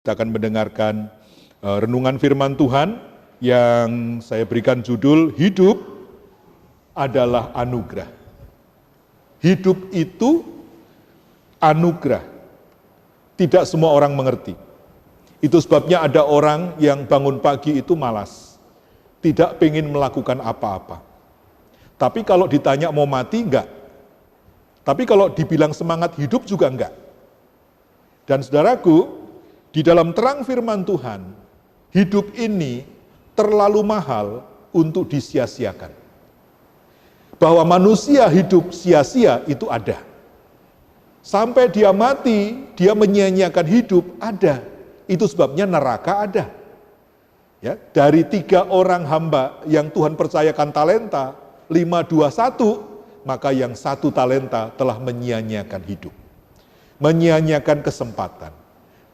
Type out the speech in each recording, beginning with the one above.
Kita akan mendengarkan renungan firman Tuhan yang saya berikan judul Hidup adalah Anugerah. Hidup itu anugerah. Tidak semua orang mengerti. Itu sebabnya ada orang yang bangun pagi itu malas. Tidak pengen melakukan apa-apa. Tapi kalau ditanya mau mati, enggak. Tapi kalau dibilang semangat hidup juga enggak. Dan saudaraku, di dalam terang firman Tuhan, hidup ini terlalu mahal untuk disia-siakan. Bahwa manusia hidup sia-sia itu ada. Sampai dia mati, dia menyia-nyiakan hidup, ada. Itu sebabnya neraka ada. Ya, dari 3 orang hamba yang Tuhan percayakan talenta, 5, 2, 1, maka yang 1 talenta telah menyia-nyiakan hidup. Menyia-nyiakan kesempatan.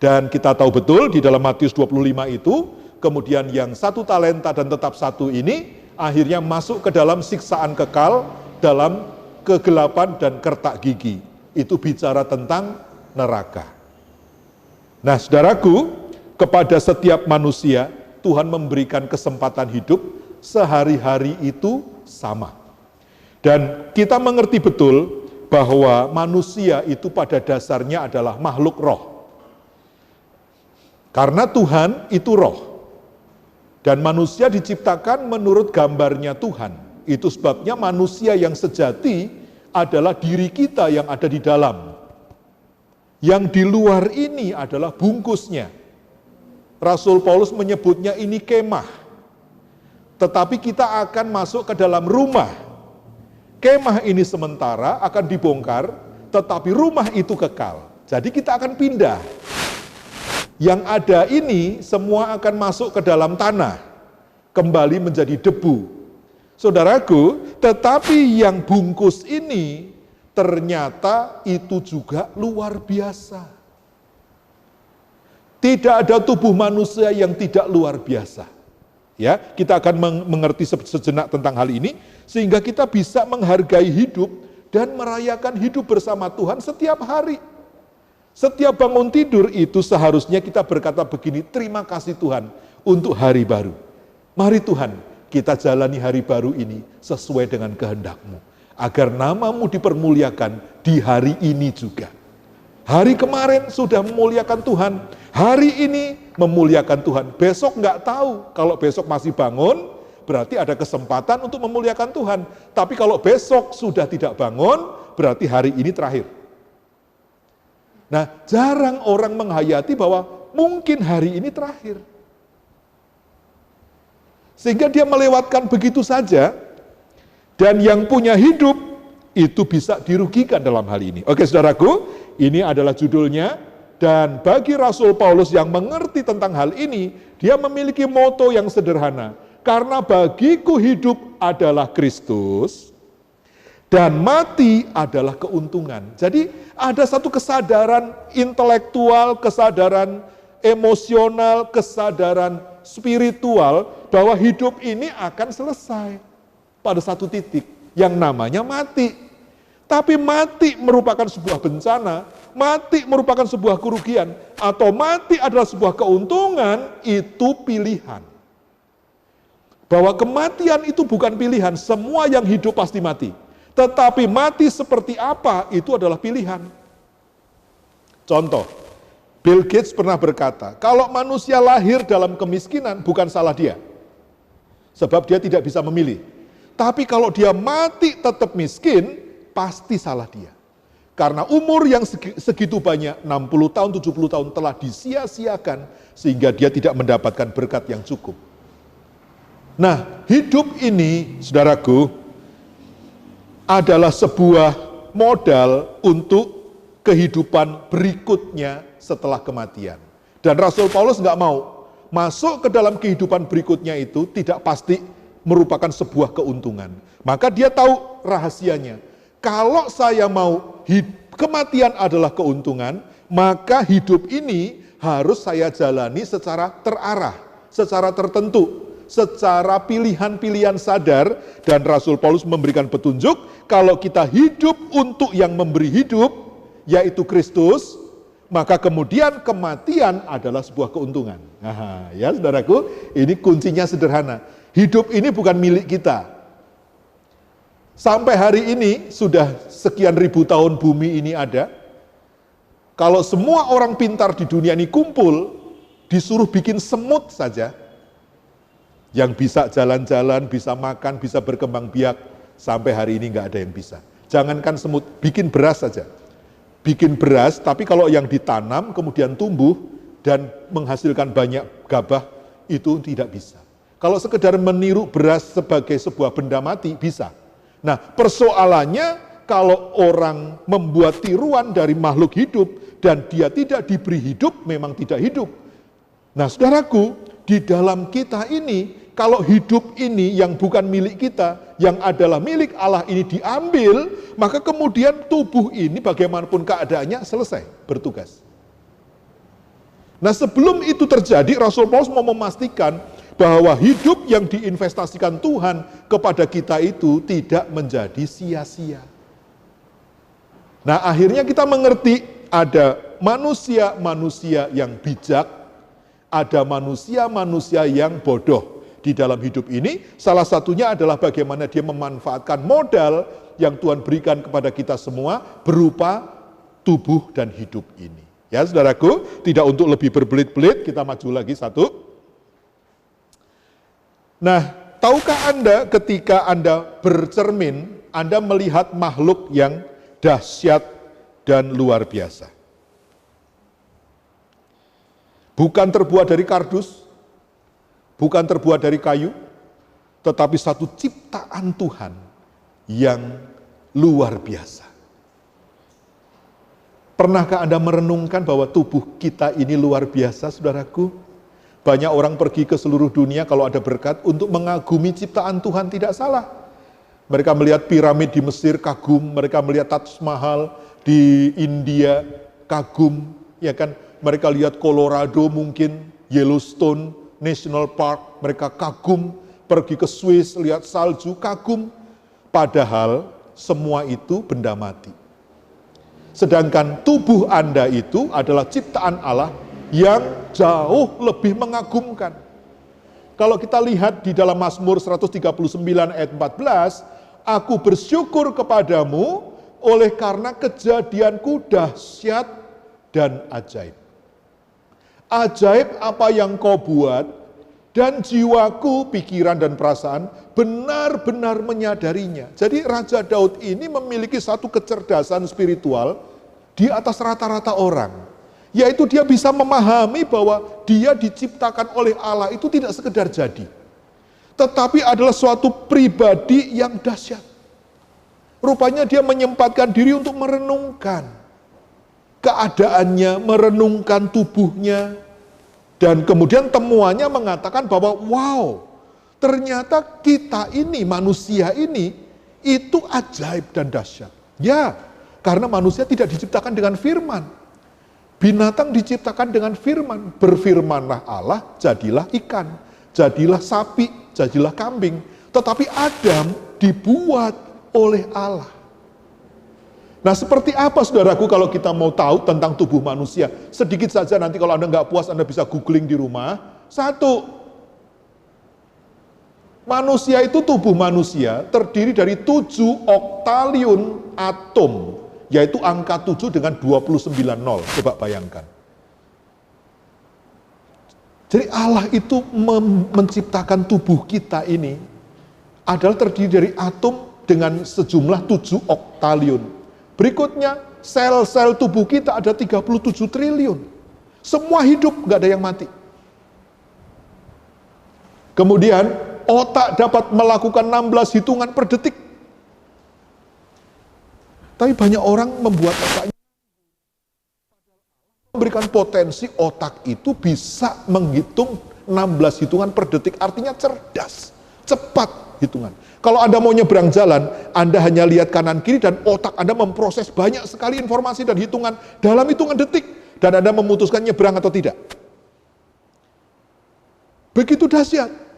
Dan kita tahu betul di dalam Matius 25 itu, kemudian yang 1 talenta dan tetap 1 ini, akhirnya masuk ke dalam siksaan kekal, dalam kegelapan dan kertak gigi. Itu bicara tentang neraka. Nah saudaraku, kepada setiap manusia, Tuhan memberikan kesempatan hidup, sehari-hari itu sama. Dan kita mengerti betul bahwa manusia itu pada dasarnya adalah makhluk roh. Karena Tuhan itu roh. Dan manusia diciptakan menurut gambarnya Tuhan. Itu sebabnya manusia yang sejati adalah diri kita yang ada di dalam. Yang di luar ini adalah bungkusnya. Rasul Paulus menyebutnya ini kemah. Tetapi kita akan masuk ke dalam rumah. Kemah ini sementara akan dibongkar, tetapi rumah itu kekal. Jadi kita akan pindah. Yang ada ini semua akan masuk ke dalam tanah, kembali menjadi debu. Saudaraku, tetapi yang bungkus ini ternyata itu juga luar biasa. Tidak ada tubuh manusia yang tidak luar biasa. Ya, kita akan mengerti sejenak tentang hal ini sehingga kita bisa menghargai hidup dan merayakan hidup bersama Tuhan setiap hari. Setiap bangun tidur itu seharusnya kita berkata begini, terima kasih Tuhan untuk hari baru. Mari Tuhan, kita jalani hari baru ini sesuai dengan kehendak-Mu. Agar nama-Mu dipermuliakan di hari ini juga. Hari kemarin sudah memuliakan Tuhan, hari ini memuliakan Tuhan. Besok nggak tahu, kalau besok masih bangun, berarti ada kesempatan untuk memuliakan Tuhan. Tapi kalau besok sudah tidak bangun, berarti hari ini terakhir. Nah, jarang orang menghayati bahwa mungkin hari ini terakhir. Sehingga dia melewatkan begitu saja, dan yang punya hidup itu bisa dirugikan dalam hal ini. Oke saudaraku, ini adalah judulnya, dan bagi Rasul Paulus yang mengerti tentang hal ini, dia memiliki moto yang sederhana. Karena bagiku hidup adalah Kristus, dan mati adalah keuntungan. Jadi ada satu kesadaran intelektual, kesadaran emosional, kesadaran spiritual bahwa hidup ini akan selesai pada satu titik yang namanya mati. Tapi mati merupakan sebuah bencana, mati merupakan sebuah kerugian, atau mati adalah sebuah keuntungan, itu pilihan. Bahwa kematian itu bukan pilihan, semua yang hidup pasti mati. Tetapi mati seperti apa itu adalah pilihan. Contoh, Bill Gates pernah berkata, kalau manusia lahir dalam kemiskinan bukan salah dia. Sebab dia tidak bisa memilih. Tapi kalau dia mati tetap miskin, pasti salah dia. Karena umur yang segitu banyak, 60 tahun, 70 tahun telah disia-siakan, sehingga dia tidak mendapatkan berkat yang cukup. Nah, hidup ini, saudaraku, adalah sebuah modal untuk kehidupan berikutnya setelah kematian. Dan Rasul Paulus nggak mau masuk ke dalam kehidupan berikutnya itu tidak pasti merupakan sebuah keuntungan. Maka dia tahu rahasianya. Kalau saya mau kematian adalah keuntungan, maka hidup ini harus saya jalani secara terarah, secara tertentu. Secara pilihan-pilihan sadar, dan Rasul Paulus memberikan petunjuk, kalau kita hidup untuk yang memberi hidup, yaitu Kristus, maka kemudian kematian adalah sebuah keuntungan. Nah, ya saudaraku, ini kuncinya sederhana. Hidup ini bukan milik kita. Sampai hari ini sudah sekian ribu tahun bumi ini ada. Kalau semua orang pintar di dunia ini kumpul, disuruh bikin semut saja, yang bisa jalan-jalan, bisa makan, bisa berkembang biak, sampai hari ini nggak ada yang bisa. Jangankan semut, bikin beras saja. Bikin beras, tapi kalau yang ditanam kemudian tumbuh dan menghasilkan banyak gabah, itu tidak bisa. Kalau sekedar meniru beras sebagai sebuah benda mati, bisa. Nah, persoalannya kalau orang membuat tiruan dari makhluk hidup dan dia tidak diberi hidup, memang tidak hidup. Nah, saudaraku, di dalam kita ini, kalau hidup ini yang bukan milik kita, yang adalah milik Allah ini diambil, maka kemudian tubuh ini bagaimanapun keadaannya selesai bertugas. Nah, sebelum itu terjadi, Rasul Paulus mau memastikan bahwa hidup yang diinvestasikan Tuhan kepada kita itu tidak menjadi sia-sia. Nah, akhirnya kita mengerti ada manusia-manusia yang bijak, ada manusia-manusia yang bodoh di dalam hidup ini. Salah satunya adalah bagaimana dia memanfaatkan modal yang Tuhan berikan kepada kita semua berupa tubuh dan hidup ini. Ya saudaraku, tidak untuk lebih berbelit-belit, kita maju lagi satu. Nah, tahukah Anda ketika Anda bercermin, Anda melihat makhluk yang dahsyat dan luar biasa. Bukan terbuat dari kardus, bukan terbuat dari kayu, tetapi satu ciptaan Tuhan yang luar biasa. Pernahkah Anda merenungkan bahwa tubuh kita ini luar biasa, saudaraku? Banyak orang pergi ke seluruh dunia kalau ada berkat untuk mengagumi ciptaan Tuhan, tidak salah. Mereka melihat piramid di Mesir, kagum. Mereka melihat Taj Mahal di India, kagum. Ya kan? Mereka lihat Colorado mungkin, Yellowstone National Park, mereka kagum. Pergi ke Swiss, lihat salju, kagum. Padahal semua itu benda mati. Sedangkan tubuh Anda itu adalah ciptaan Allah yang jauh lebih mengagumkan. Kalau kita lihat di dalam Mazmur 139 ayat 14, aku bersyukur kepadamu oleh karena kejadianku dahsyat dan ajaib. Ajaib apa yang kau buat, dan jiwaku, pikiran dan perasaan benar-benar menyadarinya. Jadi Raja Daud ini memiliki satu kecerdasan spiritual di atas rata-rata orang. Yaitu dia bisa memahami bahwa dia diciptakan oleh Allah itu tidak sekedar jadi. Tetapi adalah suatu pribadi yang dahsyat. Rupanya dia menyempatkan diri untuk merenungkan keadaannya, merenungkan tubuhnya. Dan kemudian temuannya mengatakan bahwa wow, ternyata kita ini, manusia ini, itu ajaib dan dahsyat. Ya, karena manusia tidak diciptakan dengan firman. Binatang diciptakan dengan firman. Berfirmanlah Allah, jadilah ikan, jadilah sapi, jadilah kambing. Tetapi Adam dibuat oleh Allah. Nah, seperti apa saudaraku kalau kita mau tahu tentang tubuh manusia? Sedikit saja, nanti kalau Anda nggak puas Anda bisa googling di rumah. Satu, manusia itu, tubuh manusia terdiri dari 7 oktaliun atom. Yaitu angka 7 dengan 29 nol, coba bayangkan. Jadi Allah itu menciptakan tubuh kita ini adalah terdiri dari atom dengan sejumlah 7 oktaliun. Berikutnya, sel-sel tubuh kita ada 37 triliun. Semua hidup, nggak ada yang mati. Kemudian, otak dapat melakukan 16 hitungan per detik. Tapi banyak orang membuat otaknya, memberikan potensi otak itu bisa menghitung 16 hitungan per detik, artinya cerdas, cepat hitungan. Kalau Anda mau nyebrang jalan, Anda hanya lihat kanan kiri dan otak Anda memproses banyak sekali informasi dan hitungan dalam hitungan detik, dan Anda memutuskan nyebrang atau tidak. Begitu dahsyat.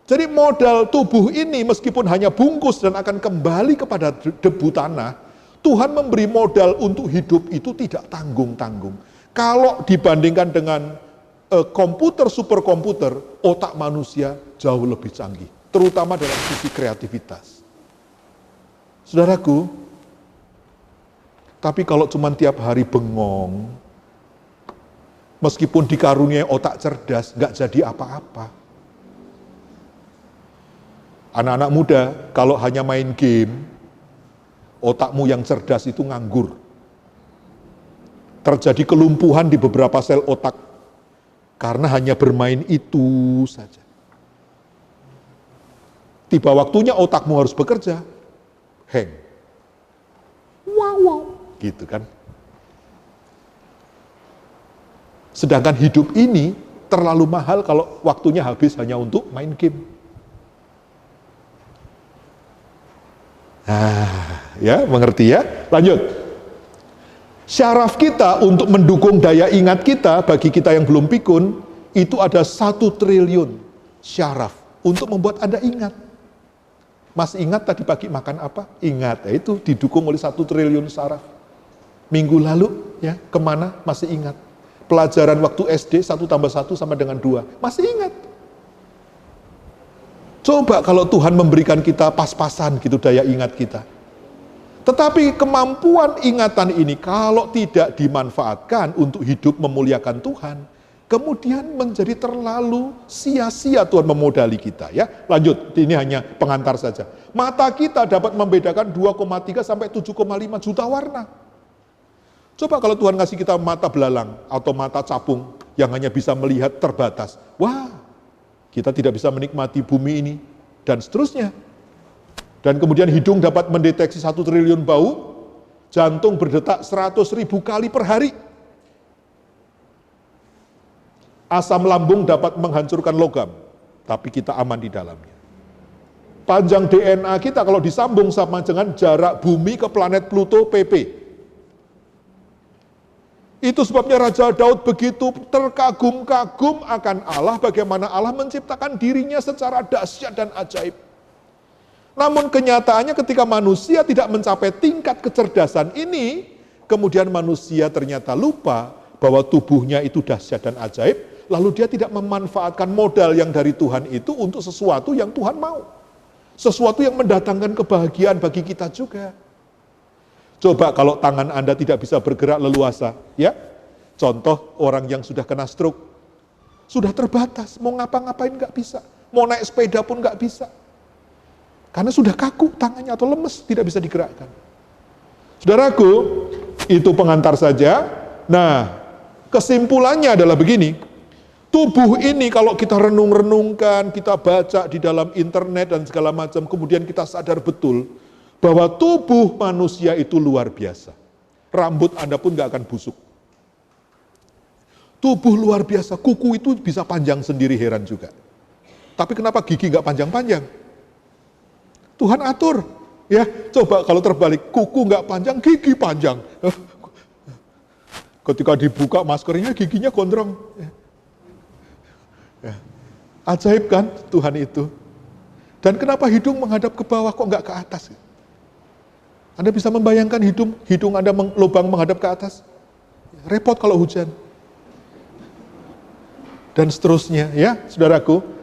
Jadi modal tubuh ini meskipun hanya bungkus dan akan kembali kepada debu tanah, Tuhan memberi modal untuk hidup itu tidak tanggung-tanggung. Kalau dibandingkan dengan komputer, superkomputer, otak manusia jauh lebih canggih. Terutama dalam sisi kreativitas. Saudaraku, tapi kalau cuma tiap hari bengong, meskipun dikaruniai otak cerdas, nggak jadi apa-apa. Anak-anak muda, kalau hanya main game, otakmu yang cerdas itu nganggur. Terjadi kelumpuhan di beberapa sel otak, karena hanya bermain itu saja. Tiba waktunya otakmu harus bekerja, hang. Wow, gitu kan. Sedangkan hidup ini terlalu mahal kalau waktunya habis hanya untuk main game. Ya, mengerti ya? Lanjut. Syaraf kita untuk mendukung daya ingat kita, bagi kita yang belum pikun, itu ada 1 triliun syaraf untuk membuat Anda ingat. Masih ingat tadi pagi makan apa? Ingat, ya itu didukung oleh 1 triliun syaraf. Minggu lalu, ya kemana? Masih ingat. Pelajaran waktu SD 1 tambah 1 sama dengan 2. Masih ingat. Coba kalau Tuhan memberikan kita pas-pasan gitu daya ingat kita. Tetapi kemampuan ingatan ini kalau tidak dimanfaatkan untuk hidup memuliakan Tuhan, kemudian menjadi terlalu sia-sia Tuhan memodali kita ya. Lanjut, ini hanya pengantar saja. Mata kita dapat membedakan 2,3 sampai 7,5 juta warna. Coba kalau Tuhan ngasih kita mata belalang atau mata capung yang hanya bisa melihat terbatas. Wah, kita tidak bisa menikmati bumi ini dan seterusnya. Dan kemudian hidung dapat mendeteksi 1 triliun bau, jantung berdetak 100.000 kali per hari. Asam lambung dapat menghancurkan logam, tapi kita aman di dalamnya. Panjang DNA kita kalau disambung sama dengan jarak bumi ke planet Pluto PP. Itu sebabnya Raja Daud begitu terkagum-kagum akan Allah, bagaimana Allah menciptakan dirinya secara dahsyat dan ajaib. Namun kenyataannya ketika manusia tidak mencapai tingkat kecerdasan ini, kemudian manusia ternyata lupa bahwa tubuhnya itu dahsyat dan ajaib, lalu dia tidak memanfaatkan modal yang dari Tuhan itu untuk sesuatu yang Tuhan mau. Sesuatu yang mendatangkan kebahagiaan bagi kita juga. Coba kalau tangan Anda tidak bisa bergerak leluasa, ya. Contoh orang yang sudah kena stroke, sudah terbatas, mau ngapa-ngapain nggak bisa, mau naik sepeda pun nggak bisa. Karena sudah kaku tangannya atau lemes, tidak bisa digerakkan. Saudaraku, itu pengantar saja. Nah, kesimpulannya adalah begini. Tubuh ini kalau kita renung-renungkan, kita baca di dalam internet dan segala macam, kemudian kita sadar betul bahwa tubuh manusia itu luar biasa. Rambut Anda pun gak akan busuk. Tubuh luar biasa, kuku itu bisa panjang sendiri, heran juga. Tapi kenapa gigi gak panjang-panjang? Tuhan atur, ya. Coba kalau terbalik, kuku nggak panjang, gigi panjang. Ketika dibuka maskernya, giginya gondrong. Ya. Ajaib kan Tuhan itu. Dan kenapa hidung menghadap ke bawah, kok nggak ke atas? Anda bisa membayangkan hidung Anda lubang menghadap ke atas? Repot kalau hujan. Dan seterusnya, ya, saudaraku.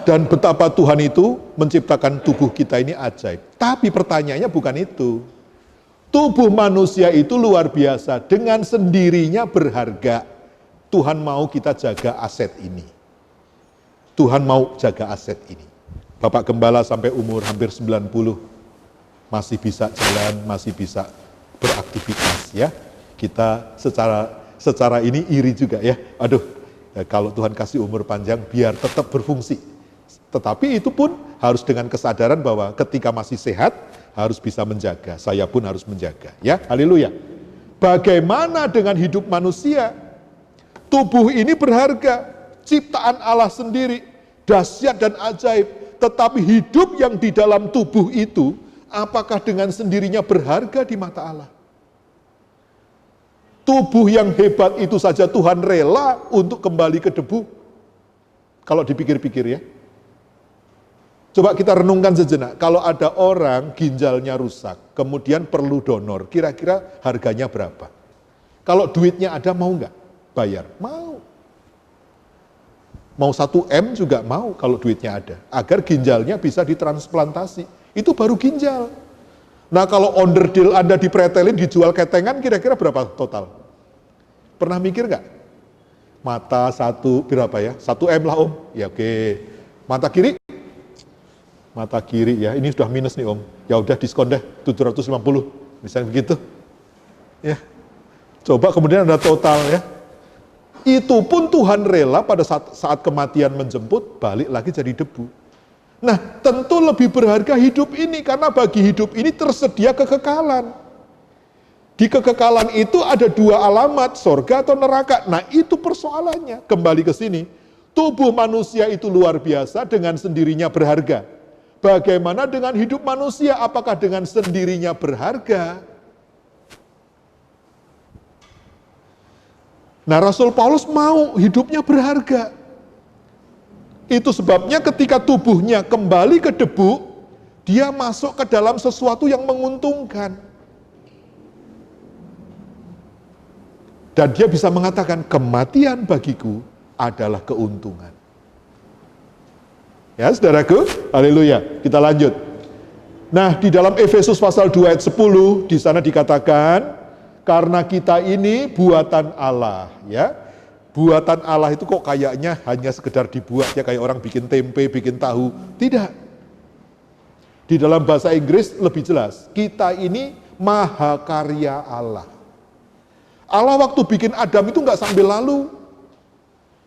Dan betapa Tuhan itu menciptakan tubuh kita ini ajaib. Tapi pertanyaannya bukan itu. Tubuh manusia itu luar biasa, dengan sendirinya berharga. Tuhan mau kita jaga aset ini. Tuhan mau jaga aset ini. Bapak Gembala sampai umur hampir 90, masih bisa jalan, masih bisa beraktivitas ya. Kita secara ini iri juga ya. Aduh, kalau Tuhan kasih umur panjang biar tetap berfungsi. Tetapi itu pun harus dengan kesadaran bahwa ketika masih sehat, harus bisa menjaga. Saya pun harus menjaga. Ya, haleluya. Bagaimana dengan hidup manusia? Tubuh ini berharga. Ciptaan Allah sendiri. Dahsyat dan ajaib. Tetapi hidup yang di dalam tubuh itu, apakah dengan sendirinya berharga di mata Allah? Tubuh yang hebat itu saja Tuhan rela untuk kembali ke debu. Kalau dipikir-pikir ya. Coba kita renungkan sejenak, kalau ada orang ginjalnya rusak, kemudian perlu donor, kira-kira harganya berapa? Kalau duitnya ada mau nggak bayar? Mau. Mau 1 M juga mau kalau duitnya ada, agar ginjalnya bisa ditransplantasi. Itu baru ginjal. Nah kalau onderdil Anda dipretelin, dijual ketengan, kira-kira berapa total? Pernah mikir nggak? Mata berapa ya? 1 M lah Om. Ya oke. Mata kiri? Mata kiri ya, ini sudah minus nih Om. Ya udah diskon deh, 750, misalnya begitu. Ya. Coba kemudian ada total ya. Itu pun Tuhan rela pada saat kematian menjemput, balik lagi jadi debu. Nah, tentu lebih berharga hidup ini, karena bagi hidup ini tersedia kekekalan. Di kekekalan itu ada 2 alamat, sorga atau neraka. Nah, itu persoalannya. Kembali ke sini, tubuh manusia itu luar biasa, dengan sendirinya berharga. Bagaimana dengan hidup manusia? Apakah dengan sendirinya berharga? Nah, Rasul Paulus mau hidupnya berharga. Itu sebabnya ketika tubuhnya kembali ke debu, dia masuk ke dalam sesuatu yang menguntungkan. Dan dia bisa mengatakan, kematian bagiku adalah keuntungan. Ya, saudaraku, haleluya. Kita lanjut. Nah, di dalam Efesus pasal 2 ayat 10, di sana dikatakan, karena kita ini buatan Allah, ya. Buatan Allah itu kok kayaknya hanya sekedar dibuat, ya kayak orang bikin tempe, bikin tahu. Tidak. Di dalam bahasa Inggris lebih jelas, kita ini mahakarya Allah. Allah waktu bikin Adam itu nggak sambil lalu.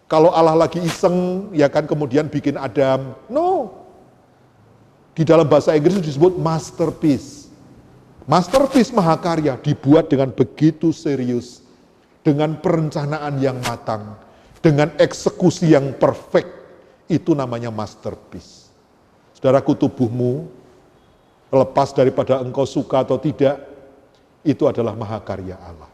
Kalau Allah lagi iseng, ya kan kemudian bikin Adam. No. Di dalam bahasa Inggris disebut masterpiece. Masterpiece mahakarya dibuat dengan begitu serius. Dengan perencanaan yang matang. Dengan eksekusi yang perfect. Itu namanya masterpiece. Saudaraku, tubuhmu, lepas daripada engkau suka atau tidak, itu adalah mahakarya Allah.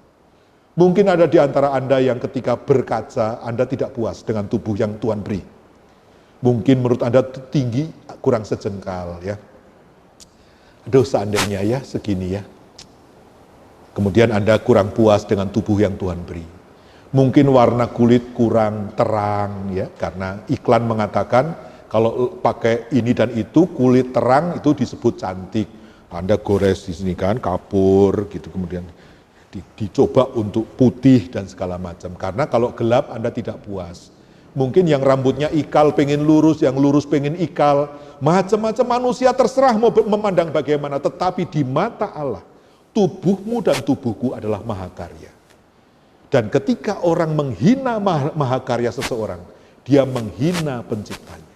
Mungkin ada di antara Anda yang ketika berkaca, Anda tidak puas dengan tubuh yang Tuhan beri. Mungkin menurut Anda tinggi, kurang sejengkal ya. Aduh seandainya ya, segini ya. Kemudian Anda kurang puas dengan tubuh yang Tuhan beri. Mungkin warna kulit kurang terang ya, karena iklan mengatakan kalau pakai ini dan itu, kulit terang itu disebut cantik. Anda gores di sini kan, kapur gitu, kemudian dicoba untuk putih dan segala macam. Karena kalau gelap Anda tidak puas. Mungkin yang rambutnya ikal pengen lurus, yang lurus pengen ikal. Macam-macam manusia terserah mau memandang bagaimana. Tetapi di mata Allah, tubuhmu dan tubuhku adalah mahakarya. Dan ketika orang menghina mahakarya seseorang, dia menghina penciptanya.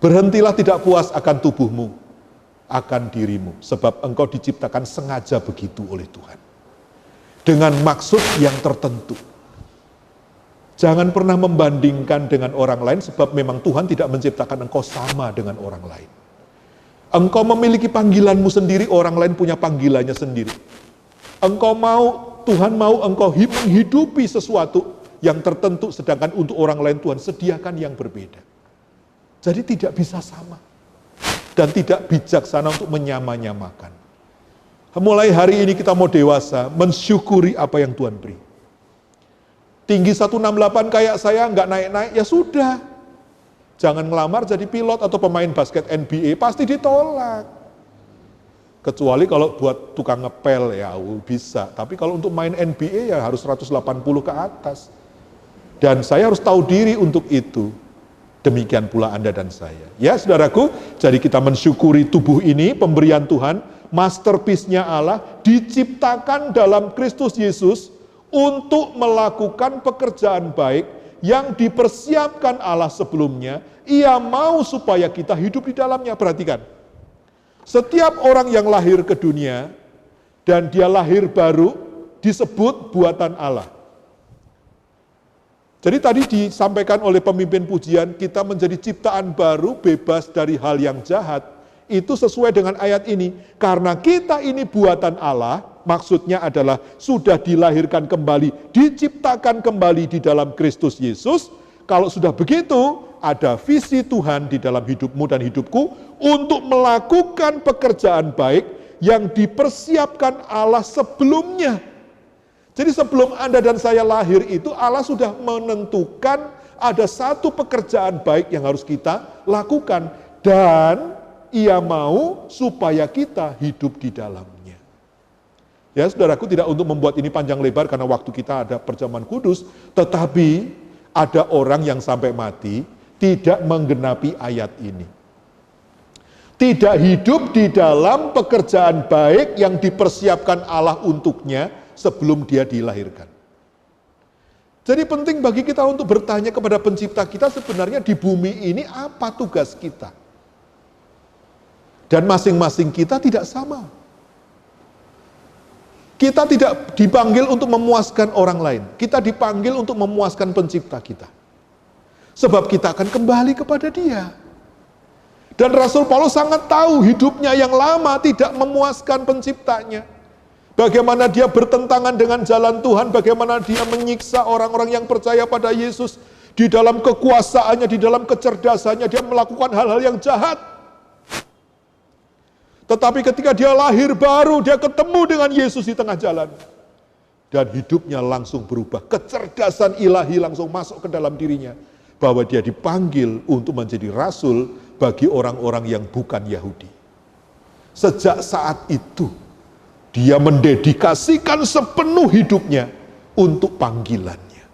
Berhentilah tidak puas akan tubuhmu, akan dirimu, sebab engkau diciptakan sengaja begitu oleh Tuhan. Dengan maksud yang tertentu. Jangan pernah membandingkan dengan orang lain, sebab memang Tuhan tidak menciptakan engkau sama dengan orang lain. Engkau memiliki panggilanmu sendiri, orang lain punya panggilannya sendiri. Tuhan mau engkau menghidupi sesuatu yang tertentu, sedangkan untuk orang lain Tuhan sediakan yang berbeda. Jadi tidak bisa sama. Dan tidak bijaksana untuk menyamanyamakan. Mulai hari ini kita mau dewasa, mensyukuri apa yang Tuhan beri. Tinggi 168 kayak saya, nggak naik-naik, ya sudah. Jangan ngelamar jadi pilot atau pemain basket NBA, pasti ditolak. Kecuali kalau buat tukang ngepel, ya bisa. Tapi kalau untuk main NBA ya harus 180 ke atas. Dan saya harus tahu diri untuk itu. Demikian pula Anda dan saya. Ya saudaraku, jadi kita mensyukuri tubuh ini, pemberian Tuhan, masterpiece-nya Allah, diciptakan dalam Kristus Yesus untuk melakukan pekerjaan baik yang dipersiapkan Allah sebelumnya. Ia mau supaya kita hidup di dalamnya. Perhatikan, setiap orang yang lahir ke dunia dan dia lahir baru disebut buatan Allah. Jadi tadi disampaikan oleh pemimpin pujian, kita menjadi ciptaan baru, bebas dari hal yang jahat. Itu sesuai dengan ayat ini. Karena kita ini buatan Allah, maksudnya adalah sudah dilahirkan kembali, diciptakan kembali di dalam Kristus Yesus. Kalau sudah begitu, ada visi Tuhan di dalam hidupmu dan hidupku untuk melakukan pekerjaan baik yang dipersiapkan Allah sebelumnya. Jadi sebelum Anda dan saya lahir itu Allah sudah menentukan ada satu pekerjaan baik yang harus kita lakukan. Dan Ia mau supaya kita hidup di dalamnya. Ya saudaraku, tidak untuk membuat ini panjang lebar karena waktu kita ada perjamuan kudus. Tetapi ada orang yang sampai mati tidak menggenapi ayat ini. Tidak hidup di dalam pekerjaan baik yang dipersiapkan Allah untuknya sebelum dia dilahirkan. Jadi penting bagi kita untuk bertanya kepada pencipta kita sebenarnya di bumi ini apa tugas kita. Dan masing-masing kita tidak sama. Kita tidak dipanggil untuk memuaskan orang lain. Kita dipanggil untuk memuaskan pencipta kita. Sebab kita akan kembali kepada Dia. Dan Rasul Paulus sangat tahu hidupnya yang lama tidak memuaskan penciptanya. Bagaimana dia bertentangan dengan jalan Tuhan, bagaimana dia menyiksa orang-orang yang percaya pada Yesus. Di dalam kekuasaannya, di dalam kecerdasannya, dia melakukan hal-hal yang jahat. Tetapi ketika dia lahir baru, dia ketemu dengan Yesus di tengah jalan. Dan hidupnya langsung berubah. Kecerdasan ilahi langsung masuk ke dalam dirinya. Bahwa dia dipanggil untuk menjadi rasul bagi orang-orang yang bukan Yahudi. Sejak saat itu, dia mendedikasikan sepenuh hidupnya untuk panggilannya.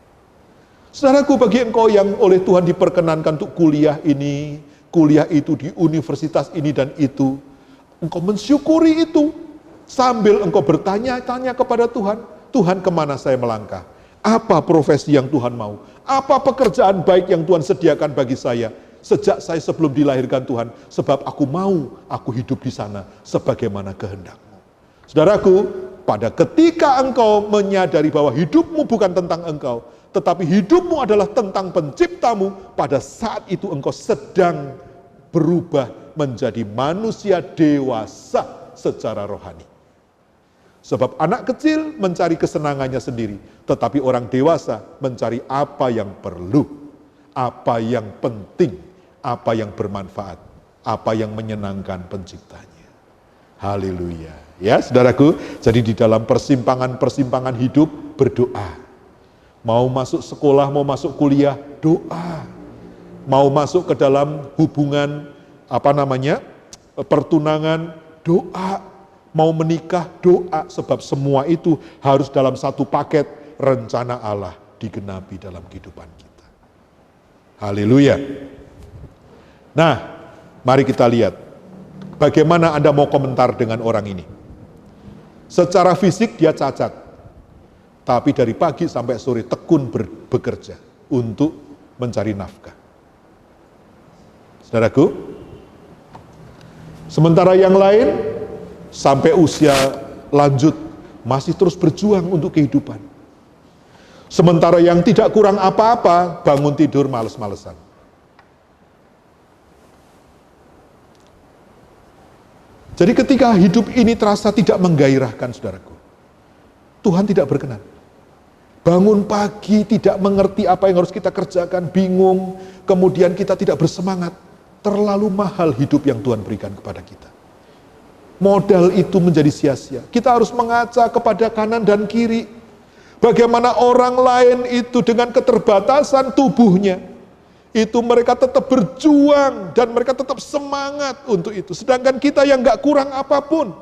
Saudaraku, bagi engkau yang oleh Tuhan diperkenankan untuk kuliah ini, kuliah itu di universitas ini dan itu, engkau mensyukuri itu. Sambil engkau bertanya-tanya kepada Tuhan, Tuhan kemana saya melangkah? Apa profesi yang Tuhan mau? Apa pekerjaan baik yang Tuhan sediakan bagi saya? Sejak saya sebelum dilahirkan Tuhan, sebab aku mau, aku hidup di sana sebagaimana kehendak-Mu. Saudaraku, pada ketika engkau menyadari bahwa hidupmu bukan tentang engkau, tetapi hidupmu adalah tentang penciptamu, pada saat itu engkau sedang berubah menjadi manusia dewasa secara rohani. Sebab anak kecil mencari kesenangannya sendiri, tetapi orang dewasa mencari apa yang perlu, apa yang penting, apa yang bermanfaat, apa yang menyenangkan penciptanya. Haleluya. Ya, saudaraku, jadi di dalam persimpangan-persimpangan hidup, berdoa. Mau masuk sekolah, mau masuk kuliah, doa. Mau masuk ke dalam hubungan, pertunangan, doa. Mau menikah, doa. Sebab semua itu harus dalam satu paket rencana Allah digenapi dalam kehidupan kita. Haleluya. Nah, mari kita lihat. Bagaimana Anda mau komentar dengan orang ini? Secara fisik dia cacat. Tapi dari pagi sampai sore tekun bekerja untuk mencari nafkah. Saudaraku, sementara yang lain sampai usia lanjut masih terus berjuang untuk kehidupan. Sementara yang tidak kurang apa-apa bangun tidur males-malesan. Jadi ketika hidup ini terasa tidak menggairahkan, saudaraku, Tuhan tidak berkenan. Bangun pagi tidak mengerti apa yang harus kita kerjakan, bingung, kemudian kita tidak bersemangat. Terlalu mahal hidup yang Tuhan berikan kepada kita. Modal itu menjadi sia-sia. Kita harus mengaca kepada kanan dan kiri. Bagaimana orang lain itu dengan keterbatasan tubuhnya, itu mereka tetap berjuang dan mereka tetap semangat untuk itu. Sedangkan kita yang gak kurang apapun,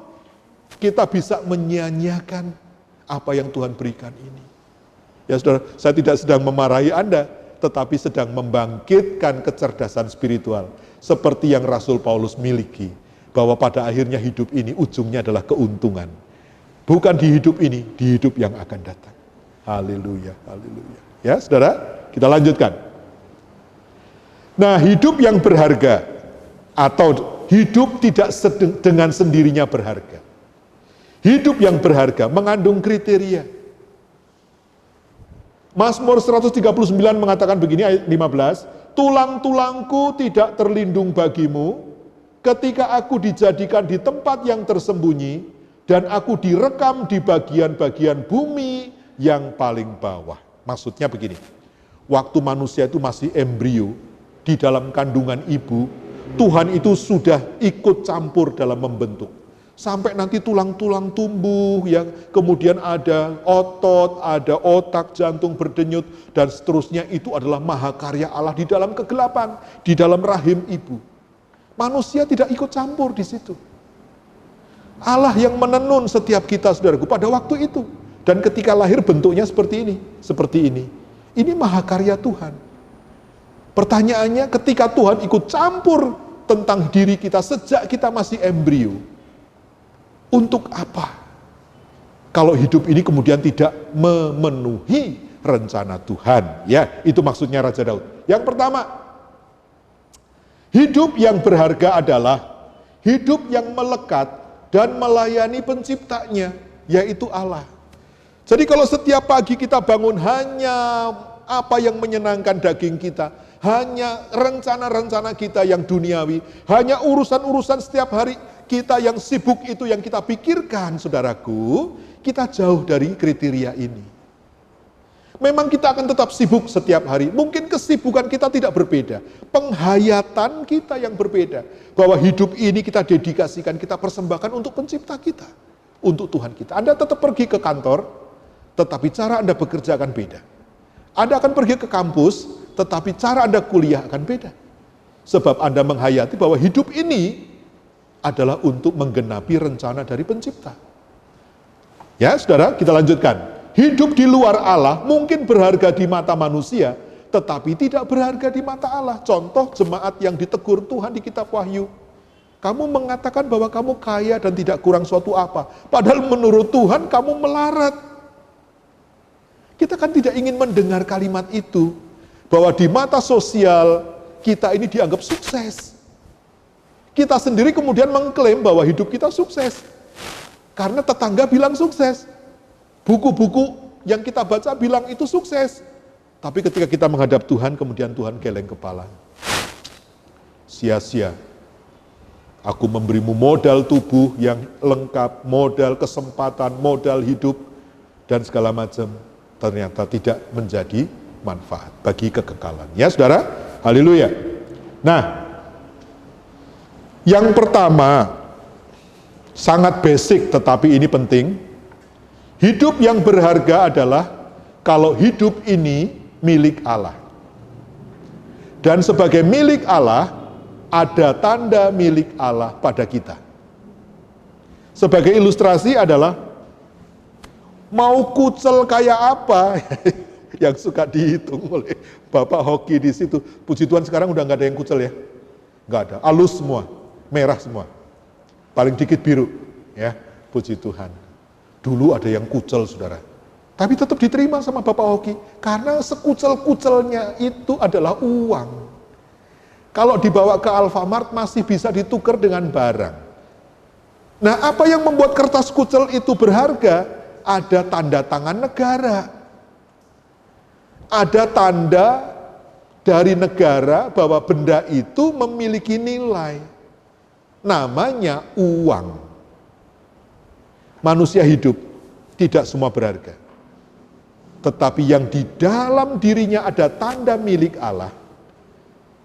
kita bisa menyia-nyiakan apa yang Tuhan berikan ini. Ya saudara, saya tidak sedang memarahi Anda, tetapi sedang membangkitkan kecerdasan spiritual. Seperti yang Rasul Paulus miliki. Bahwa pada akhirnya hidup ini ujungnya adalah keuntungan. Bukan di hidup ini, di hidup yang akan datang. Haleluya, haleluya. Ya saudara, kita lanjutkan. Nah, hidup yang berharga atau hidup tidak dengan sendirinya berharga. Hidup yang berharga mengandung kriteria. Mazmur 139 mengatakan begini, ayat 15, tulang-tulangku tidak terlindung bagimu ketika aku dijadikan di tempat yang tersembunyi dan aku direkam di bagian-bagian bumi yang paling bawah. Maksudnya begini, waktu manusia itu masih embrio, di dalam kandungan ibu, Tuhan itu sudah ikut campur dalam membentuk. Sampai nanti tulang-tulang tumbuh, yang kemudian ada otot, ada otak, jantung berdenyut, dan seterusnya. Itu adalah mahakarya Allah di dalam kegelapan, di dalam rahim ibu. Manusia tidak ikut campur di situ. Allah yang menenun setiap kita, saudaraku, pada waktu itu. Dan ketika lahir bentuknya seperti ini, seperti ini. Ini mahakarya Tuhan. Pertanyaannya, ketika Tuhan ikut campur tentang diri kita sejak kita masih embrio, untuk apa? Kalau hidup ini kemudian tidak memenuhi rencana Tuhan. Ya, itu maksudnya Raja Daud. Yang pertama, hidup yang berharga adalah hidup yang melekat dan melayani penciptanya, yaitu Allah. Jadi kalau setiap pagi kita bangun hanya apa yang menyenangkan daging kita, hanya rencana-rencana kita yang duniawi, hanya urusan-urusan setiap hari kita yang sibuk itu yang kita pikirkan, saudaraku, kita jauh dari kriteria ini. Memang kita akan tetap sibuk setiap hari. Mungkin kesibukan kita tidak berbeda. Penghayatan kita yang berbeda. Bahwa hidup ini kita dedikasikan, kita persembahkan untuk pencipta kita. Untuk Tuhan kita. Anda tetap pergi ke kantor, tetapi cara Anda bekerja akan beda. Anda akan pergi ke kampus, tetapi cara Anda kuliah akan beda. Sebab Anda menghayati bahwa hidup ini adalah untuk menggenapi rencana dari pencipta. Ya, saudara, kita lanjutkan. Hidup di luar Allah mungkin berharga di mata manusia, tetapi tidak berharga di mata Allah. Contoh jemaat yang ditegur Tuhan di kitab Wahyu. Kamu mengatakan bahwa kamu kaya dan tidak kurang suatu apa. Padahal menurut Tuhan kamu melarat. Kita kan tidak ingin mendengar kalimat itu. Bahwa di mata sosial kita ini dianggap sukses. Kita sendiri kemudian mengklaim bahwa hidup kita sukses. Karena tetangga bilang sukses. Buku-buku yang kita baca bilang itu sukses. Tapi ketika kita menghadap Tuhan, kemudian Tuhan geleng kepala. Sia-sia. Aku memberimu modal tubuh yang lengkap, modal kesempatan, modal hidup, dan segala macam. Ternyata tidak menjadi manfaat bagi kekekalan. Ya, saudara? Haleluya. Nah, yang pertama, sangat basic tetapi ini penting. Hidup yang berharga adalah kalau hidup ini milik Allah. Dan sebagai milik Allah, ada tanda milik Allah pada kita. Sebagai ilustrasi adalah, mau kucel kayak apa yang suka dihitung oleh Bapak Hoki di situ. Puji Tuhan sekarang udah nggak ada yang kucel ya. Nggak ada, halus semua, merah semua. Paling dikit biru, ya, puji Tuhan. Dulu ada yang kucel, saudara. Tapi tetap diterima sama Bapak Hoki. Karena sekucel-kucelnya itu adalah uang. Kalau dibawa ke Alfamart masih bisa ditukar dengan barang. Nah, apa yang membuat kertas kucel itu berharga? Ada tanda tangan negara. Ada tanda dari negara bahwa benda itu memiliki nilai. Namanya uang. Manusia hidup tidak semua berharga. Tetapi yang di dalam dirinya ada tanda milik Allah,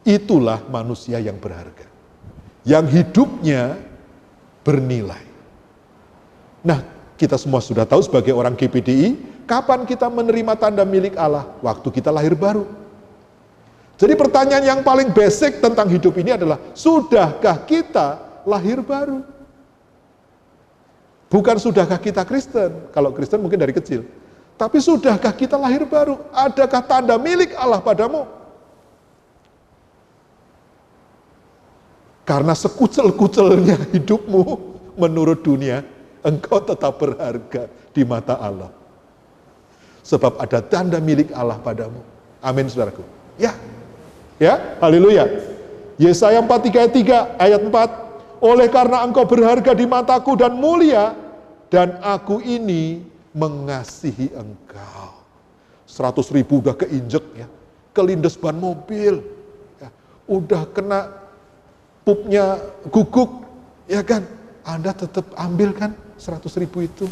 itulah manusia yang berharga. Yang hidupnya bernilai. Nah, kita semua sudah tahu sebagai orang GPDI, kapan kita menerima tanda milik Allah? Waktu kita lahir baru. Jadi pertanyaan yang paling basic tentang hidup ini adalah, sudahkah kita lahir baru? Bukan sudahkah kita Kristen, kalau Kristen mungkin dari kecil. Tapi sudahkah kita lahir baru? Adakah tanda milik Allah padamu? Karena sekucel-kucelnya hidupmu menurut dunia, engkau tetap berharga di mata Allah. Sebab ada tanda milik Allah padamu. Amin, saudaraku. Ya, haleluya. Yesaya 43 ayat 4. Oleh karena engkau berharga di mataku dan mulia, dan aku ini mengasihi engkau. 100.000 udah keinjek ya, kelindes ban mobil, ya, udah kena pupnya guguk, ya kan? Anda tetap ambil kan 100.000 itu,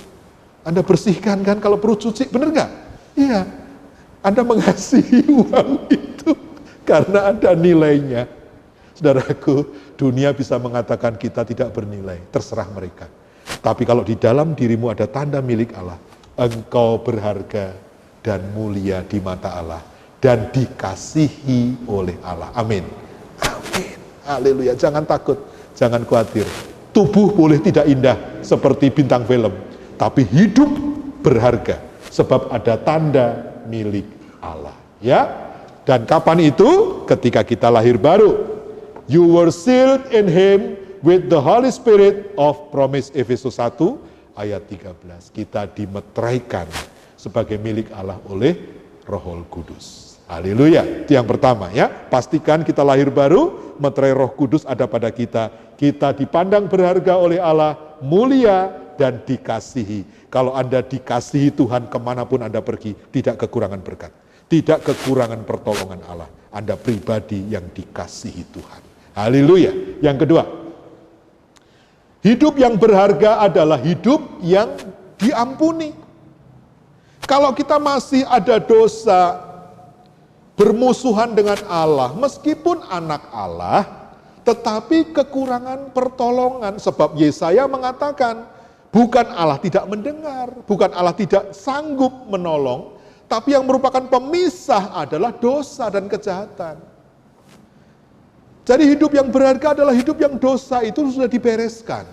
Anda bersihkan kan kalau perlu cuci, bener nggak? Iya, Anda mengasihi uang itu Karena ada nilainya. Saudaraku, dunia bisa mengatakan kita tidak bernilai, terserah mereka. Tapi kalau di dalam dirimu ada tanda milik Allah, engkau berharga dan mulia di mata Allah, dan dikasihi oleh Allah. Amin. Amin. Haleluya. Jangan takut, jangan khawatir. Tubuh boleh tidak indah seperti bintang film, tapi hidup berharga sebab ada tanda milik Allah. Ya. Dan kapan itu? Ketika kita lahir baru. You were sealed in Him with the Holy Spirit of promise. Efesus 1 ayat 13. Kita dimeteraikan sebagai milik Allah oleh Roh Kudus. Haleluya. Itu yang pertama ya. Pastikan kita lahir baru, meterai Roh Kudus ada pada kita. Kita dipandang berharga oleh Allah, mulia dan dikasihi. Kalau Anda dikasihi Tuhan kemanapun Anda pergi, tidak kekurangan berkat. Tidak kekurangan pertolongan Allah. Anda pribadi yang dikasihi Tuhan. Haleluya. Yang kedua, hidup yang berharga adalah hidup yang diampuni. Kalau kita masih ada dosa, bermusuhan dengan Allah, meskipun anak Allah, tetapi kekurangan pertolongan. Sebab Yesaya mengatakan, bukan Allah tidak mendengar, bukan Allah tidak sanggup menolong, tapi yang merupakan pemisah adalah dosa dan kejahatan. Jadi hidup yang berharga adalah hidup yang dosa itu sudah dibereskan.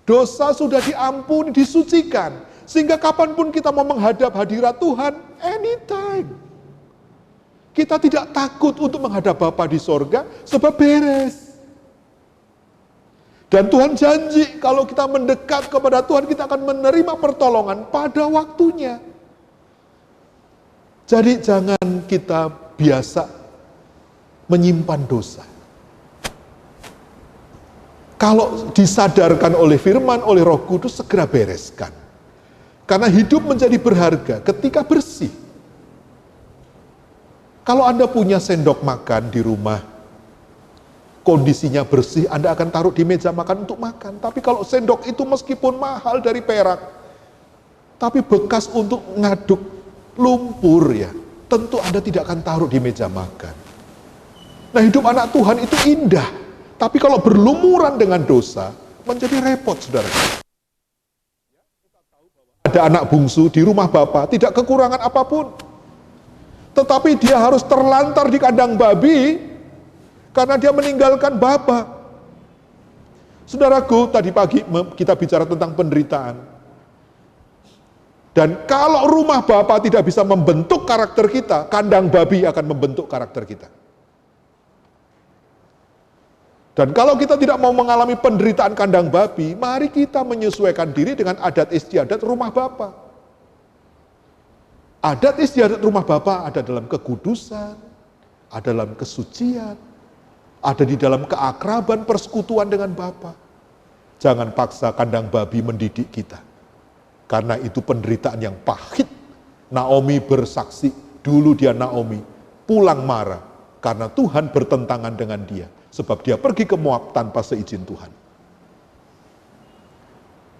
Dosa sudah diampuni, disucikan. Sehingga kapanpun kita mau menghadap hadirat Tuhan, anytime. Kita tidak takut untuk menghadap Bapa di sorga, sebab beres. Dan Tuhan janji, kalau kita mendekat kepada Tuhan, kita akan menerima pertolongan pada waktunya. Jadi jangan kita biasa menyimpan dosa. Kalau disadarkan oleh firman, oleh Roh Kudus, segera bereskan. Karena hidup menjadi berharga ketika bersih. Kalau Anda punya sendok makan di rumah, kondisinya bersih, Anda akan taruh di meja makan untuk makan. Tapi kalau sendok itu meskipun mahal dari perak, tapi bekas untuk ngaduk lumpur ya, tentu Anda tidak akan taruh di meja makan. Nah, hidup anak Tuhan itu indah, tapi kalau berlumuran dengan dosa, menjadi repot, saudara. Ada anak bungsu di rumah Bapa, tidak kekurangan apapun. Tetapi dia harus terlantar di kandang babi, karena dia meninggalkan Bapa. Saudaraku, tadi pagi kita bicara tentang penderitaan. Dan kalau rumah Bapa tidak bisa membentuk karakter kita, kandang babi akan membentuk karakter kita. Dan kalau kita tidak mau mengalami penderitaan kandang babi, mari kita menyesuaikan diri dengan adat istiadat rumah Bapa. Adat istiadat rumah Bapa ada dalam kekudusan, ada dalam kesucian, ada di dalam keakraban persekutuan dengan Bapa. Jangan paksa kandang babi mendidik kita. Karena itu penderitaan yang pahit. Naomi bersaksi, dulu dia Naomi, pulang marah. Karena Tuhan bertentangan dengan dia. Sebab dia pergi ke Moab tanpa seizin Tuhan.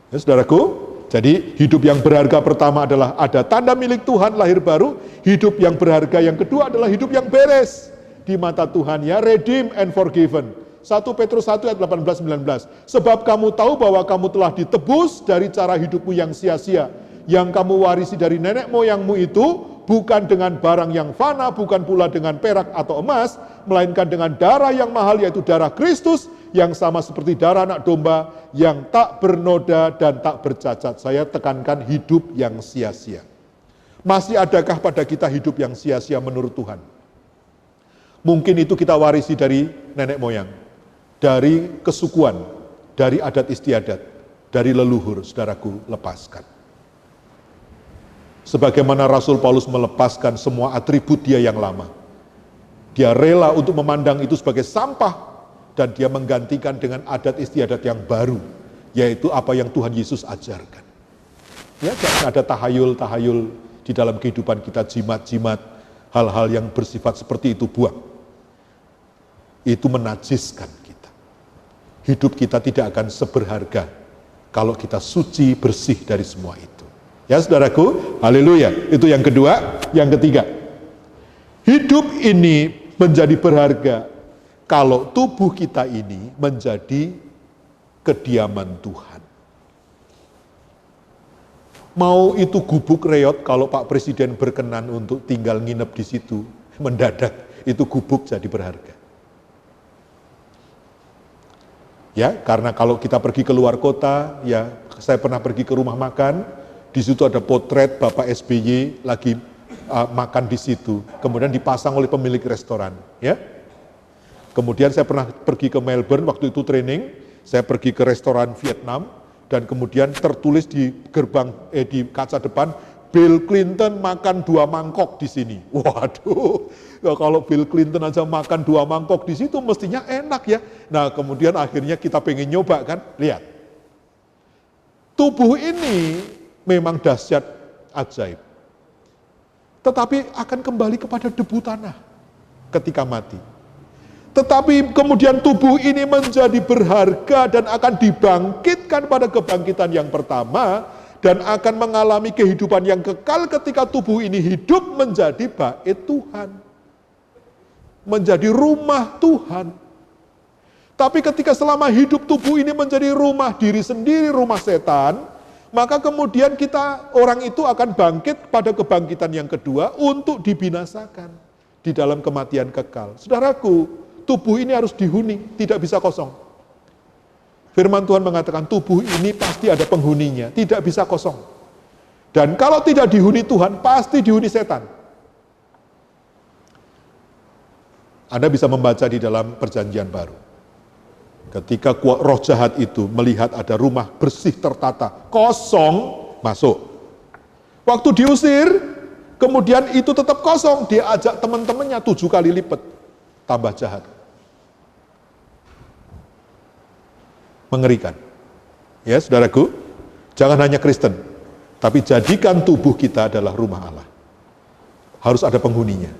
Ya saudaraku, jadi hidup yang berharga pertama adalah ada tanda milik Tuhan, lahir baru. Hidup yang berharga yang kedua adalah hidup yang beres. Di mata Tuhan ya, redeemed and forgiven. 1 Petrus 1 ayat 18-19. Sebab kamu tahu bahwa kamu telah ditebus dari cara hidupmu yang sia-sia. Yang kamu warisi dari nenek moyangmu itu bukan dengan barang yang fana, bukan pula dengan perak atau emas, melainkan dengan darah yang mahal, yaitu darah Kristus, yang sama seperti darah anak domba, yang tak bernoda dan tak bercacat. Saya tekankan hidup yang sia-sia. Masih adakah pada kita hidup yang sia-sia menurut Tuhan? Mungkin itu kita warisi dari nenek moyang, dari kesukuan, dari adat istiadat, dari leluhur. Saudaraku, lepaskan. Sebagaimana Rasul Paulus melepaskan semua atribut dia yang lama. Dia rela untuk memandang itu sebagai sampah, dan dia menggantikan dengan adat istiadat yang baru, yaitu apa yang Tuhan Yesus ajarkan. Ya, jangan ada tahayul-tahayul di dalam kehidupan kita, jimat-jimat, hal-hal yang bersifat seperti itu, buang. Itu menajiskan kita. Hidup kita tidak akan seberharga kalau kita suci, bersih dari semua itu. Ya saudaraku, haleluya. Itu yang kedua. Yang ketiga, hidup ini menjadi berharga kalau tubuh kita ini menjadi kediaman Tuhan. Mau itu gubuk reot, kalau Pak Presiden berkenan untuk tinggal nginep di situ, mendadak itu gubuk jadi berharga. Ya, karena kalau kita pergi ke luar kota, ya saya pernah pergi ke rumah makan, di situ ada potret Bapak SBY lagi makan di situ, kemudian dipasang oleh pemilik restoran, ya. Kemudian saya pernah pergi ke Melbourne waktu itu training, saya pergi ke restoran Vietnam, dan kemudian tertulis di gerbang di kaca depan, Bill Clinton makan 2 mangkok di sini. Waduh, ya kalau Bill Clinton aja makan 2 mangkok di situ mestinya enak ya. Nah, kemudian akhirnya kita pengen nyoba kan, lihat. Tubuh ini memang dahsyat ajaib. Tetapi akan kembali kepada debu tanah ketika mati. Tetapi kemudian tubuh ini menjadi berharga dan akan dibangkitkan pada kebangkitan yang pertama dan akan mengalami kehidupan yang kekal ketika tubuh ini hidup menjadi bait Tuhan. Menjadi rumah Tuhan. Tapi ketika selama hidup tubuh ini menjadi rumah diri sendiri, rumah setan, maka kemudian orang itu akan bangkit pada kebangkitan yang kedua untuk dibinasakan di dalam kematian kekal. Saudaraku, tubuh ini harus dihuni, tidak bisa kosong. Firman Tuhan mengatakan tubuh ini pasti ada penghuninya, tidak bisa kosong. Dan kalau tidak dihuni Tuhan, pasti dihuni setan. Anda bisa membaca di dalam Perjanjian Baru. Ketika roh jahat itu melihat ada rumah bersih tertata, kosong, masuk. Waktu diusir, kemudian itu tetap kosong, dia ajak teman-temannya 7 kali lipat, tambah jahat. Mengerikan. Ya, saudaraku, jangan hanya Kristen, tapi jadikan tubuh kita adalah rumah Allah. Harus ada penghuninya.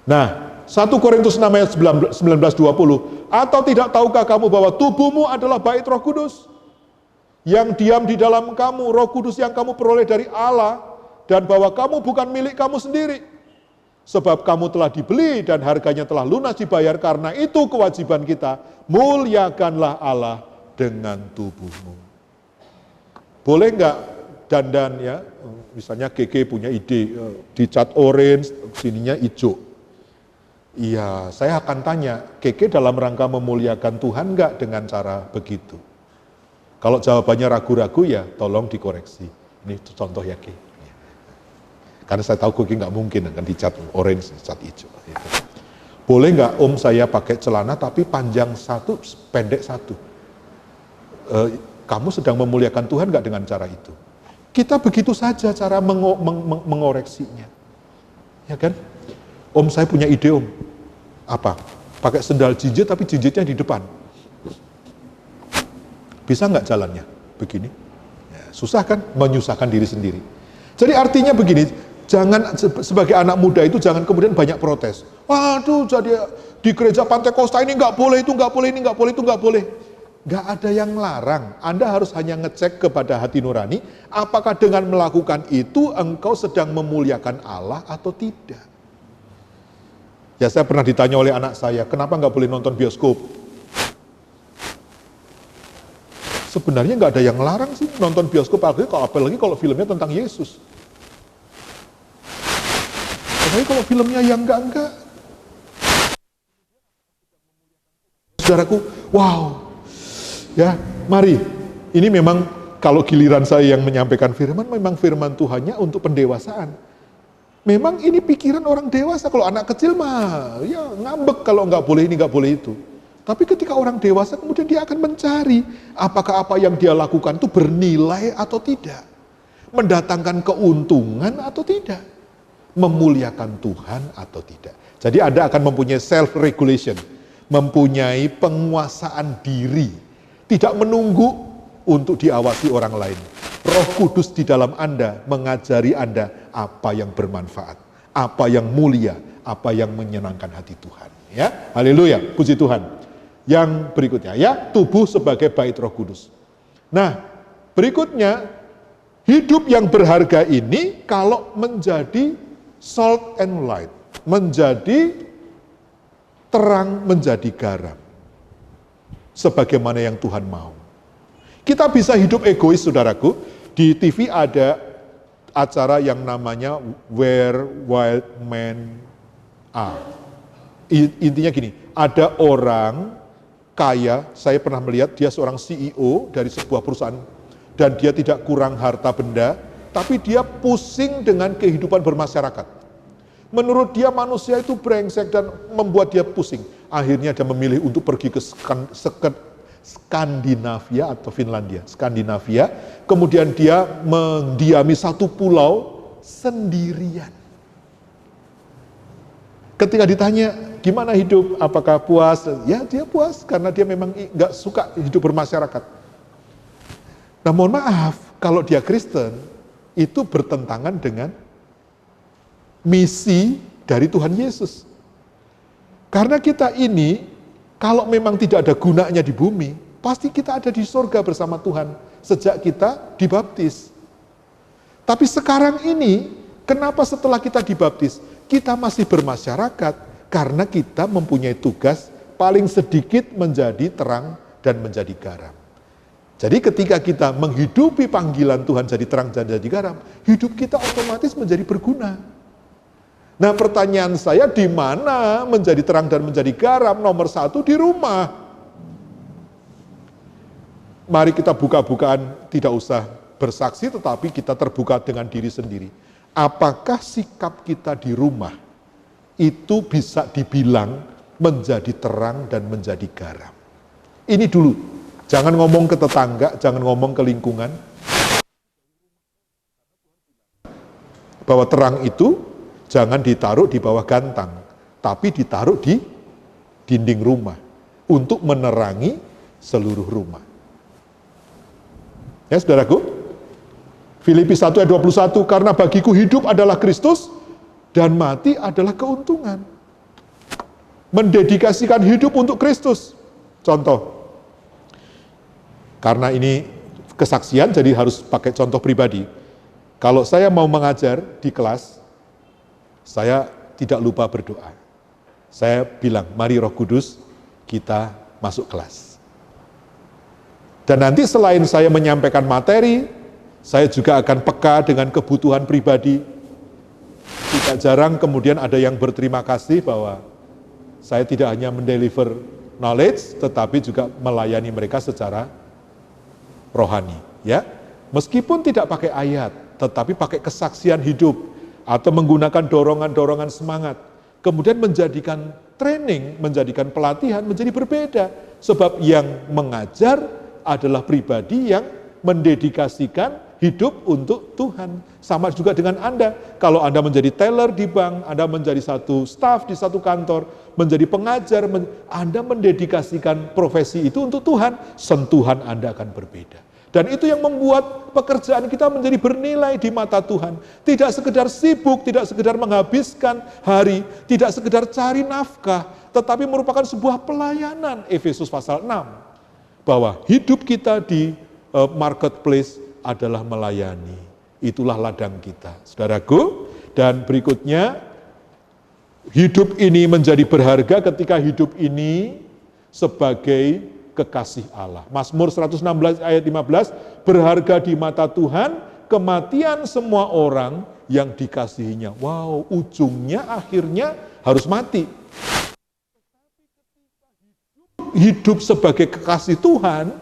Nah, 1 Korintus 6 ayat 19-20, atau tidak tahukah kamu bahwa tubuhmu adalah bait Roh Kudus yang diam di dalam kamu, Roh Kudus yang kamu peroleh dari Allah, dan bahwa kamu bukan milik kamu sendiri, sebab kamu telah dibeli dan harganya telah lunas dibayar. Karena itu kewajiban kita, muliakanlah Allah dengan tubuhmu. Boleh nggak dandan ya, misalnya Keke punya ide, dicat orange, sininya hijau. Iya, saya akan tanya, Keke dalam rangka memuliakan Tuhan nggak dengan cara begitu? Kalau jawabannya ragu-ragu ya tolong dikoreksi. Ini contoh ya Keke. Karena saya tahu Keke nggak mungkin akan dicat orange, dicat hijau. Gitu. Boleh nggak Om saya pakai celana tapi panjang 1, pendek 1? Kamu sedang memuliakan Tuhan nggak dengan cara itu? Kita begitu saja cara mengoreksinya. Ya kan? Om saya punya ide Om. Apa? Pakai sendal jinjit tapi jinjitnya di depan. Bisa nggak jalannya? Begini. Ya, susah kan? Menyusahkan diri sendiri. Jadi artinya begini, jangan sebagai anak muda itu jangan kemudian banyak protes. Waduh, jadi di gereja Pantekosta ini nggak boleh, itu nggak boleh, ini nggak boleh, itu nggak boleh. Nggak ada yang larang. Anda harus hanya ngecek kepada hati nurani, apakah dengan melakukan itu engkau sedang memuliakan Allah atau tidak. Ya, saya pernah ditanya oleh anak saya, kenapa nggak boleh nonton bioskop? Sebenarnya nggak ada yang larang sih nonton bioskop, apalagi kalau filmnya tentang Yesus. Apalagi kalau filmnya yang enggak. Saudaraku, wow. Ya, mari. Ini memang kalau giliran saya yang menyampaikan firman, memang firman Tuhannya untuk pendewasaan. Memang ini pikiran orang dewasa. Kalau anak kecil mah, ya ngambek kalau nggak boleh ini, nggak boleh itu. Tapi ketika orang dewasa kemudian dia akan mencari apakah apa yang dia lakukan itu bernilai atau tidak. Mendatangkan keuntungan atau tidak. Memuliakan Tuhan atau tidak. Jadi Anda akan mempunyai self-regulation. Mempunyai penguasaan diri. Tidak menunggu untuk diawasi orang lain. Roh Kudus di dalam Anda mengajari Anda apa yang bermanfaat. Apa yang mulia. Apa yang menyenangkan hati Tuhan. Ya, haleluya, puji Tuhan. Yang berikutnya ya, tubuh sebagai bait Roh Kudus. Nah, berikutnya hidup yang berharga ini kalau menjadi salt and light, menjadi terang menjadi garam. Sebagaimana yang Tuhan mau. Kita bisa hidup egois, saudaraku. Di TV ada acara yang namanya Where Wild Men Are. Intinya gini, ada orang kaya, saya pernah melihat dia seorang CEO dari sebuah perusahaan, dan dia tidak kurang harta benda, tapi dia pusing dengan kehidupan bermasyarakat. Menurut dia manusia itu brengsek dan membuat dia pusing. Akhirnya dia memilih untuk pergi ke Skandinavia atau Finlandia, Skandinavia. Kemudian dia mendiami satu pulau sendirian. Ketika ditanya, gimana hidup, apakah puas? Ya, dia puas karena dia memang nggak suka hidup bermasyarakat. Nah, mohon maaf, kalau dia Kristen, itu bertentangan dengan misi dari Tuhan Yesus. Karena kita ini, kalau memang tidak ada gunanya di bumi, pasti kita ada di surga bersama Tuhan sejak kita dibaptis. Tapi sekarang ini, kenapa setelah kita dibaptis, kita masih bermasyarakat? Karena kita mempunyai tugas paling sedikit menjadi terang dan menjadi garam. Jadi ketika kita menghidupi panggilan Tuhan jadi terang dan jadi garam, hidup kita otomatis menjadi berguna. Nah, pertanyaan saya, di mana menjadi terang dan menjadi garam? Nomor satu, di rumah. Mari kita buka-bukaan, tidak usah bersaksi, tetapi kita terbuka dengan diri sendiri. Apakah sikap kita di rumah itu bisa dibilang menjadi terang dan menjadi garam? Ini dulu, jangan ngomong ke tetangga, jangan ngomong ke lingkungan. Bahwa terang itu jangan ditaruh di bawah gantang, tapi ditaruh di dinding rumah untuk menerangi seluruh rumah. Ya, saudaraku, Filipi 1 ayat 21, karena bagiku hidup adalah Kristus dan mati adalah keuntungan. Mendedikasikan hidup untuk Kristus. Contoh, karena ini kesaksian jadi harus pakai contoh pribadi. Kalau saya mau mengajar di kelas, saya tidak lupa berdoa. Saya bilang, mari Roh Kudus, kita masuk kelas. Dan nanti selain saya menyampaikan materi, saya juga akan peka dengan kebutuhan pribadi. Tidak jarang kemudian ada yang berterima kasih bahwa saya tidak hanya mendeliver knowledge, tetapi juga melayani mereka secara rohani. Ya, meskipun tidak pakai ayat, tetapi pakai kesaksian hidup, atau menggunakan dorongan-dorongan semangat, kemudian menjadikan training, menjadikan pelatihan menjadi berbeda. Sebab yang mengajar adalah pribadi yang mendedikasikan hidup untuk Tuhan. Sama juga dengan Anda, kalau Anda menjadi teller di bank, Anda menjadi satu staf di satu kantor, menjadi pengajar, Anda mendedikasikan profesi itu untuk Tuhan, sentuhan Anda akan berbeda. Dan itu yang membuat pekerjaan kita menjadi bernilai di mata Tuhan. Tidak sekedar sibuk, tidak sekedar menghabiskan hari, tidak sekedar cari nafkah, tetapi merupakan sebuah pelayanan. Efesus pasal 6. Bahwa hidup kita di marketplace adalah melayani. Itulah ladang kita. Saudaraku, dan berikutnya, hidup ini menjadi berharga ketika hidup ini sebagai kekasih Allah. Mazmur 116 ayat 15, berharga di mata Tuhan kematian semua orang yang dikasihinya. Wow, ujungnya akhirnya harus mati. Hidup sebagai kekasih Tuhan,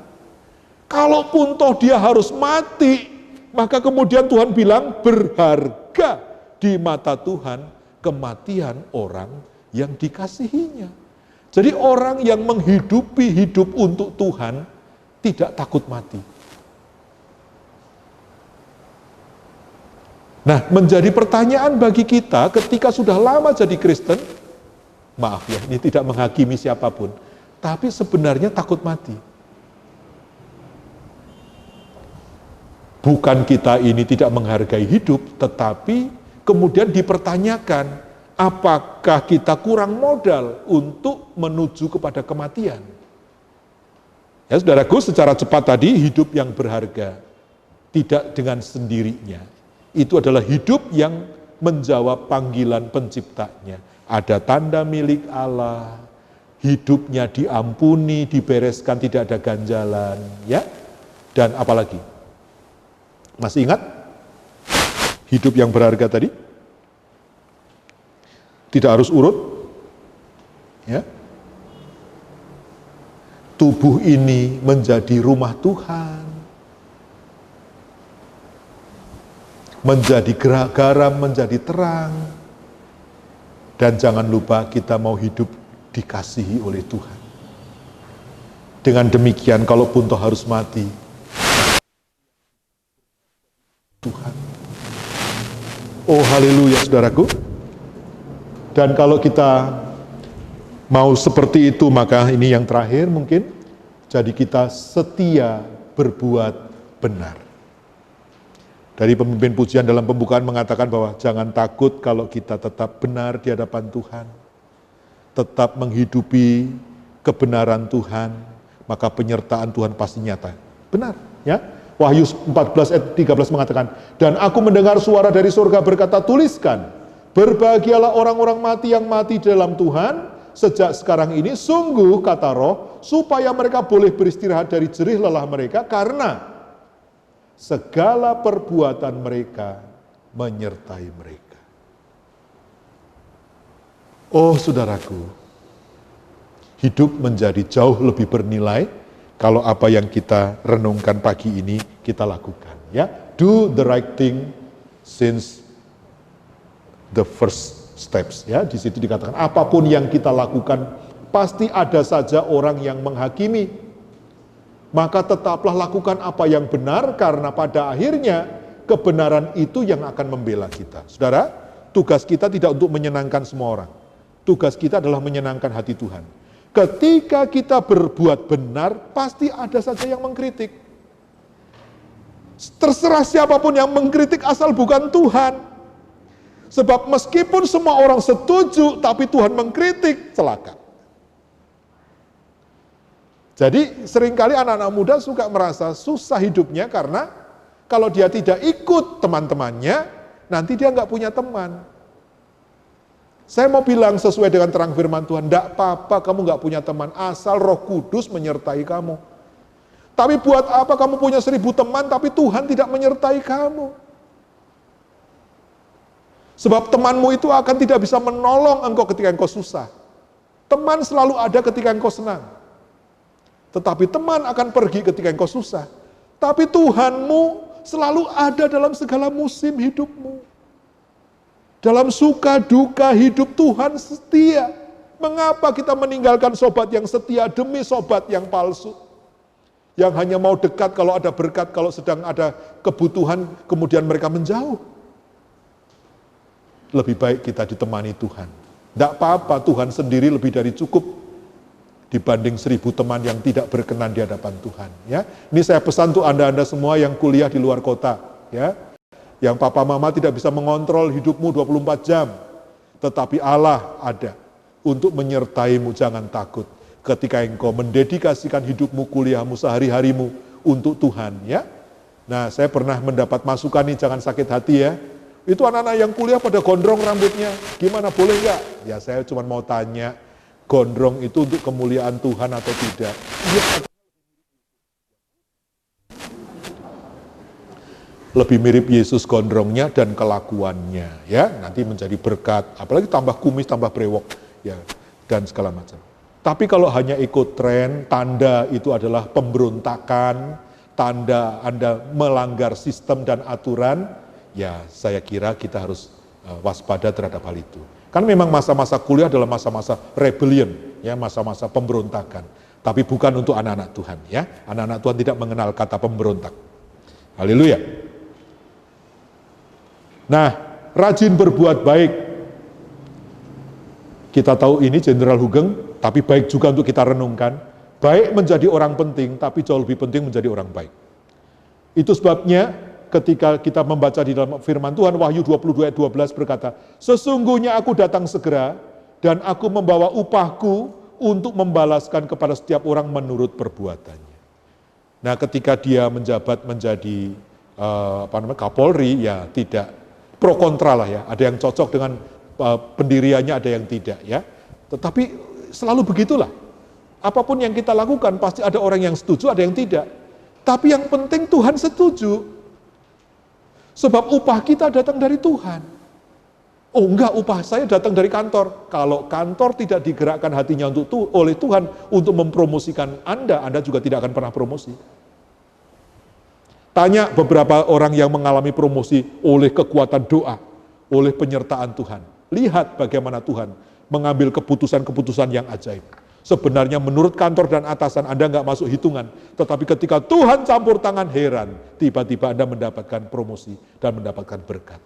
kalaupun toh dia harus mati, maka kemudian Tuhan bilang berharga di mata Tuhan kematian orang yang dikasihinya. Jadi orang yang menghidupi hidup untuk Tuhan tidak takut mati. Nah, menjadi pertanyaan bagi kita ketika sudah lama jadi Kristen, maaf ya, ini tidak menghakimi siapapun, tapi sebenarnya takut mati. Bukan kita ini tidak menghargai hidup, tetapi kemudian dipertanyakan, apakah kita kurang modal untuk menuju kepada kematian? Ya, saudaraku, secara cepat tadi, hidup yang berharga tidak dengan sendirinya. Itu adalah hidup yang menjawab panggilan penciptanya. Ada tanda milik Allah, hidupnya diampuni, dibereskan, tidak ada ganjalan, ya. Dan apalagi? Masih ingat hidup yang berharga tadi? Tidak harus urut, ya. Tubuh ini menjadi rumah Tuhan, menjadi garam, menjadi terang. Dan jangan lupa kita mau hidup dikasihi oleh Tuhan. Dengan demikian, kalaupun toh harus mati, Tuhan. Oh haleluya saudaraku. Dan kalau kita mau seperti itu, maka ini yang terakhir mungkin, jadi kita setia berbuat benar. Dari pemimpin pujian dalam pembukaan mengatakan bahwa jangan takut kalau kita tetap benar di hadapan Tuhan, tetap menghidupi kebenaran Tuhan, maka penyertaan Tuhan pasti nyata. Benar, ya. Wahyu 14 ayat 13 mengatakan, dan aku mendengar suara dari surga berkata, tuliskan, berbahagialah orang-orang mati yang mati di dalam Tuhan, sejak sekarang ini sungguh, kata Roh, supaya mereka boleh beristirahat dari jerih lelah mereka, karena segala perbuatan mereka menyertai mereka. Oh saudaraku, hidup menjadi jauh lebih bernilai kalau apa yang kita renungkan pagi ini kita lakukan. Ya, do the right thing since the first steps. Ya, di situ dikatakan apapun yang kita lakukan pasti ada saja orang yang menghakimi. Maka tetaplah lakukan apa yang benar, karena pada akhirnya kebenaran itu yang akan membela kita. Saudara, tugas kita tidak untuk menyenangkan semua orang. Tugas kita adalah menyenangkan hati Tuhan. Ketika kita berbuat benar, pasti ada saja yang mengkritik. Terserah siapapun yang mengkritik asal bukan Tuhan. Sebab meskipun semua orang setuju, tapi Tuhan mengkritik, celaka. Jadi seringkali anak-anak muda suka merasa susah hidupnya karena kalau dia tidak ikut teman-temannya, nanti dia nggak punya teman. Saya mau bilang sesuai dengan terang firman Tuhan, enggak apa-apa kamu nggak punya teman, asal Roh Kudus menyertai kamu. Tapi buat apa kamu punya 1000 teman, tapi Tuhan tidak menyertai kamu? Sebab temanmu itu akan tidak bisa menolong engkau ketika engkau susah. Teman selalu ada ketika engkau senang. Tetapi teman akan pergi ketika engkau susah. Tapi Tuhanmu selalu ada dalam segala musim hidupmu. Dalam suka duka hidup Tuhan setia. Mengapa kita meninggalkan sobat yang setia demi sobat yang palsu? Yang hanya mau dekat kalau ada berkat, kalau sedang ada kebutuhan, kemudian mereka menjauh. Lebih baik kita ditemani Tuhan. Tidak apa-apa, Tuhan sendiri lebih dari cukup dibanding 1000 teman yang tidak berkenan di hadapan Tuhan. Ya, ini saya pesan untuk anda semua yang kuliah di luar kota, ya, yang papa mama tidak bisa mengontrol hidupmu 24 jam, tetapi Allah ada untuk menyertaimu. Jangan takut ketika engkau mendedikasikan hidupmu, kuliahmu, sehari-harimu untuk Tuhan. Ya, nah saya pernah mendapat masukan nih, jangan sakit hati ya. Itu anak-anak yang kuliah pada gondrong rambutnya, gimana, boleh nggak? Ya saya cuma mau tanya, gondrong itu untuk kemuliaan Tuhan atau tidak? Lebih mirip Yesus gondrongnya dan kelakuannya, ya, nanti menjadi berkat, apalagi tambah kumis, tambah brewok, ya, dan segala macam. Tapi kalau hanya ikut tren, tanda itu adalah pemberontakan, tanda Anda melanggar sistem dan aturan, ya saya kira kita harus waspada terhadap hal itu. Kan memang masa-masa kuliah adalah masa-masa rebellion, ya, masa-masa pemberontakan. Tapi bukan untuk anak-anak Tuhan, ya. Anak-anak Tuhan tidak mengenal kata pemberontak. Haleluya. Nah, rajin berbuat baik. Kita tahu ini Jenderal Hugeng, tapi baik juga untuk kita renungkan. Baik menjadi orang penting, tapi jauh lebih penting menjadi orang baik. Itu sebabnya ketika kita membaca di dalam firman Tuhan, Wahyu 22 ayat 12 berkata, sesungguhnya aku datang segera, dan aku membawa upahku untuk membalaskan kepada setiap orang menurut perbuatannya. Nah, ketika dia menjabat menjadi Kapolri, ya tidak pro kontra lah ya, ada yang cocok dengan pendiriannya, ada yang tidak ya. Tetapi selalu begitulah. Apapun yang kita lakukan pasti ada orang yang setuju, ada yang tidak. Tapi yang penting Tuhan setuju. Sebab upah kita datang dari Tuhan. Oh enggak, upah saya datang dari kantor. Kalau kantor tidak digerakkan hatinya oleh Tuhan untuk mempromosikan Anda juga tidak akan pernah promosi. Tanya beberapa orang yang mengalami promosi oleh kekuatan doa, oleh penyertaan Tuhan. Lihat bagaimana Tuhan mengambil keputusan-keputusan yang ajaib. Sebenarnya menurut kantor dan atasan Anda nggak masuk hitungan. Tetapi ketika Tuhan campur tangan, heran. Tiba-tiba Anda mendapatkan promosi dan mendapatkan berkat.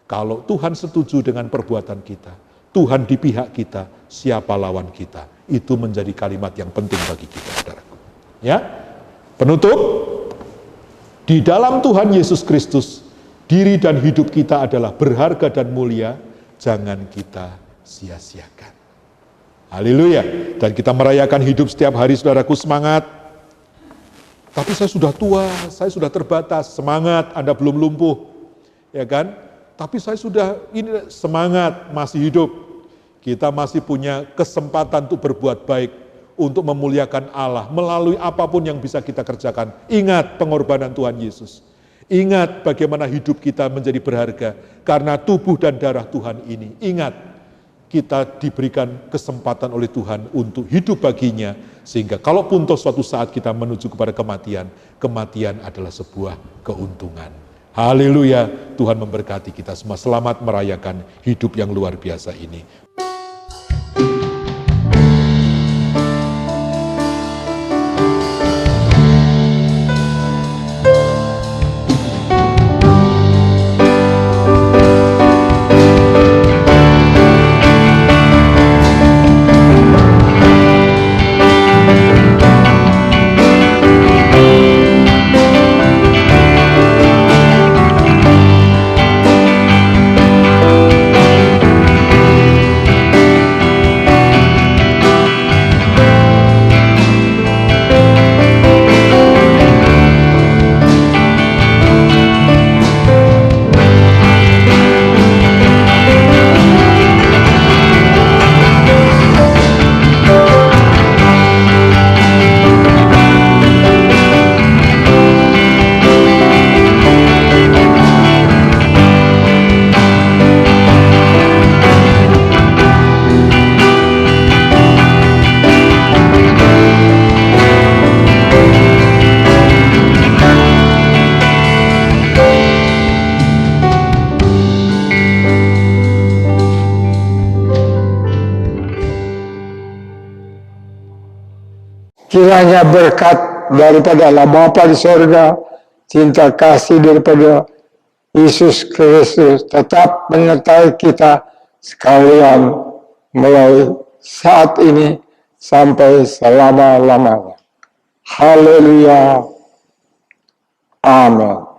Kalau Tuhan setuju dengan perbuatan kita, Tuhan di pihak kita, siapa lawan kita? Itu menjadi kalimat yang penting bagi kita, saudaraku. Ya, penutup, di dalam Tuhan Yesus Kristus, diri dan hidup kita adalah berharga dan mulia, jangan kita sia-siakan. Haleluya. Dan kita merayakan hidup setiap hari, saudaraku, semangat. Tapi saya sudah tua, saya sudah terbatas, semangat, Anda belum lumpuh. Ya kan? Tapi saya sudah ini semangat, masih hidup. Kita masih punya kesempatan untuk berbuat baik, untuk memuliakan Allah melalui apapun yang bisa kita kerjakan. Ingat pengorbanan Tuhan Yesus. Ingat bagaimana hidup kita menjadi berharga karena tubuh dan darah Tuhan ini. Ingat, kita diberikan kesempatan oleh Tuhan untuk hidup baginya, sehingga kalaupun suatu saat kita menuju kepada kematian, kematian adalah sebuah keuntungan. Haleluya, Tuhan memberkati kita semua. Selamat merayakan hidup yang luar biasa ini. Kiranya berkat daripada Allah Bapa di sorga, cinta kasih daripada Yesus Kristus tetap menyertai kita sekalian mulai saat ini sampai selama-lamanya. Haleluya. Amin.